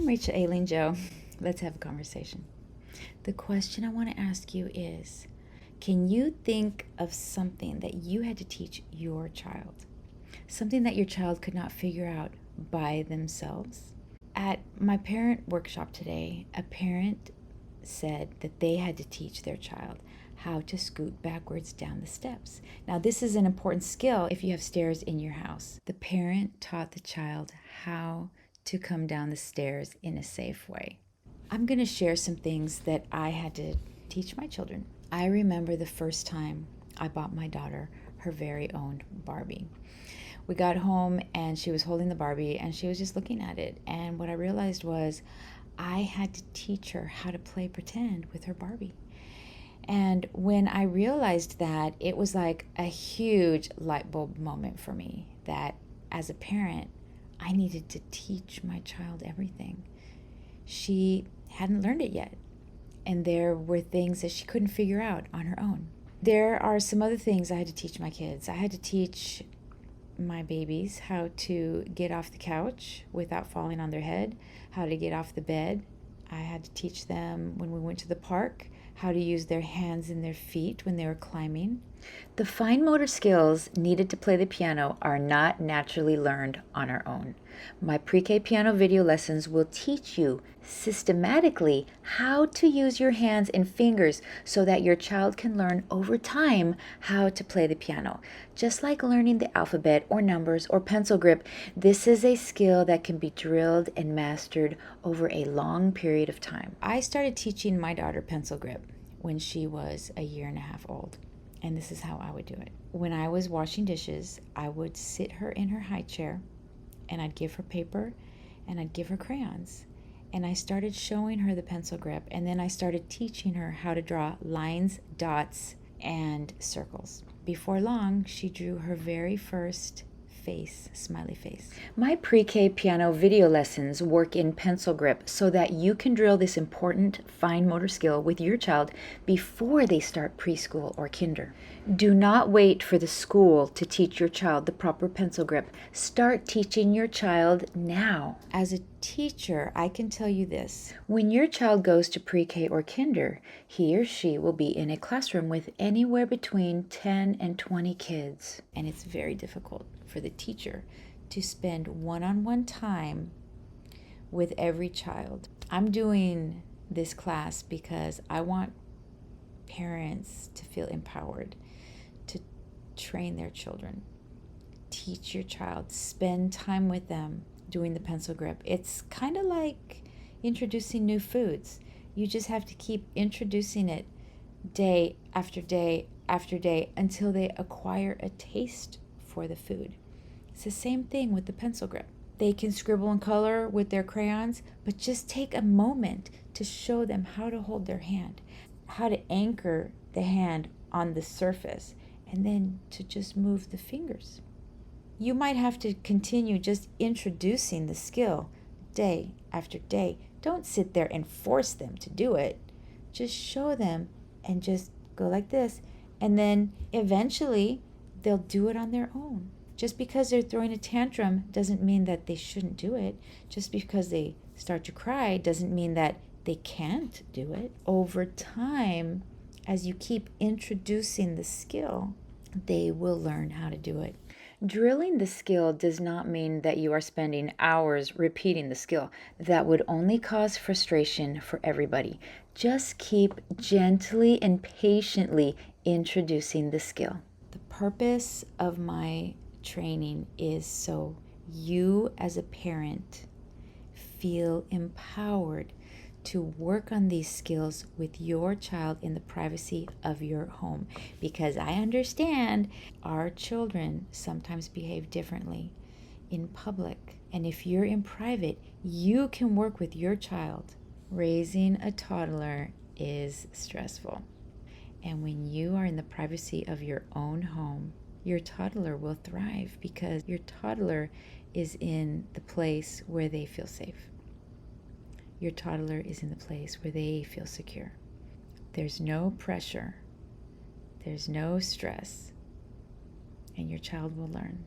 I'm Rachel Aileen Joe. Let's have a conversation. The question I want to ask you is, can you think of something that you had to teach your child? Something that your child could not figure out by themselves? At my parent workshop today, a parent said that they had to teach their child how to scoot backwards down the steps. Now, this is an important skill if you have stairs in your house. The parent taught the child how to come down the stairs in a safe way. I'm going to share some things that I had to teach my children. I remember the first time I bought my daughter her very own Barbie. We got home and she was holding the Barbie and she was just looking at it. And what I realized was I had to teach her how to play pretend with her Barbie. And when I realized that, it was like a huge light bulb moment for me that as a parent, I needed to teach my child everything. She hadn't learned it yet, and there were things that she couldn't figure out on her own. There are some other things I had to teach my kids. I had to teach my babies how to get off the couch without falling on their head, how to get off the bed. I had to teach them when we went to the park how to use their hands and their feet when they were climbing. The fine motor skills needed to play the piano are not naturally learned on our own. My PreK Piano video lessons will teach you systematically how to use your hands and fingers so that your child can learn over time how to play the piano. Just like learning the alphabet or numbers or pencil grip, this is a skill that can be drilled and mastered over a long period of time. I started teaching my daughter pencil grip when she was a year and a half old. And this is how I would do it. When I was washing dishes, I would sit her in her high chair and I'd give her paper and I'd give her crayons. And I started showing her the pencil grip, and then I started teaching her how to draw lines, dots, and circles. Before long, she drew her very first face, smiley face. My PreK Piano video lessons work in pencil grip so that you can drill this important fine motor skill with your child before they start preschool or kinder. Do not wait for the school to teach your child the proper pencil grip. Start teaching your child now. As a teacher, I can tell you this. When your child goes to pre-K or kinder, he or she will be in a classroom with anywhere between 10 and 20 kids. And it's very difficult for the teacher to spend one-on-one time with every child. I'm doing this class because I want parents to feel empowered to train their children. Teach your child, spend time with them doing the pencil grip. It's kind of like introducing new foods. You just have to keep introducing it day after day after day until they acquire a taste for the food. It's the same thing with the pencil grip. They can scribble and color with their crayons, but just take a moment to show them how to hold their hand, how to anchor the hand on the surface, and then to just move the fingers. You might have to continue just introducing the skill day after day. Don't sit there and force them to do it. Just show them and just go like this. And then eventually they'll do it on their own. Just because they're throwing a tantrum doesn't mean that they shouldn't do it. Just because they start to cry doesn't mean that they can't do it. Over time, as you keep introducing the skill, they will learn how to do it. Drilling the skill does not mean that you are spending hours repeating the skill. That would only cause frustration for everybody. Just keep gently and patiently introducing the skill. The purpose of my training is so you as a parent feel empowered to work on these skills with your child in the privacy of your home, because I understand our children sometimes behave differently in public, and if you're in private, you can work with your child. Raising a toddler is stressful, and when you are in the privacy of your own home, your toddler will thrive because your toddler is in the place where they feel safe. Your toddler is in the place where they feel secure. There's no pressure. There's no stress. And your child will learn.